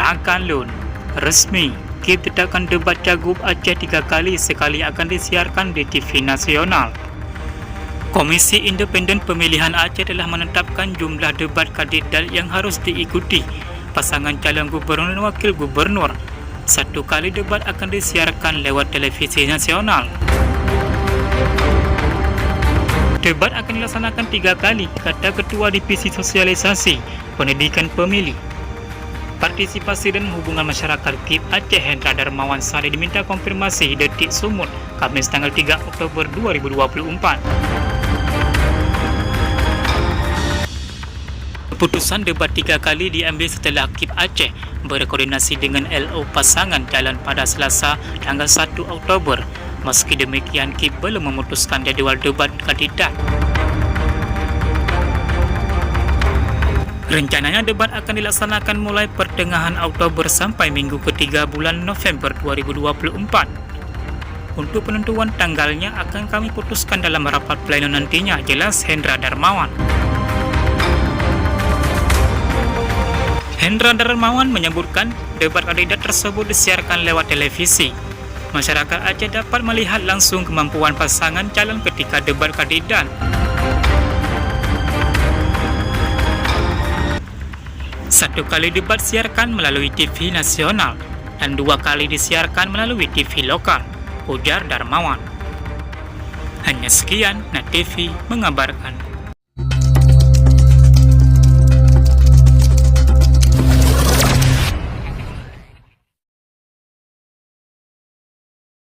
Akan Lun resmi, KIP tetapkan debat Cagup Aceh 3 kali sekali akan disiarkan di TV nasional. Komisi Independen Pemilihan Aceh telah menetapkan jumlah debat kandidat yang harus diikuti pasangan calon gubernur dan wakil gubernur. 1 kali debat akan disiarkan lewat televisi nasional. Debat akan dilaksanakan 3 kali, kata Ketua Divisi Sosialisasi Pendidikan Pemilih, Partisipasi dan Hubungan Masyarakat KIP Aceh Hendra Darmawan Saleh diminta konfirmasi Detik Sumut, Khamis tanggal 3 Oktober 2024. Keputusan debat 3 kali diambil setelah KIP Aceh berkoordinasi dengan LO pasangan calon pada Selasa tanggal 1 Oktober. Meski demikian, KIP belum memutuskan jadual debat kandidat. Rencananya debat akan dilaksanakan mulai pertengahan Oktober sampai minggu ketiga bulan November 2024. Untuk penentuan tanggalnya akan kami putuskan dalam rapat pleno nantinya, jelas Hendra Darmawan. Hendra Darmawan menyebutkan debat kandidat tersebut disiarkan lewat televisi. Masyarakat Aceh dapat melihat langsung kemampuan pasangan calon ketika debat kandidat. Satu kali debat siarkan melalui TV nasional dan 2 kali disiarkan melalui TV lokal, ujar Darmawan. Hanya sekian, Net TV mengabarkan.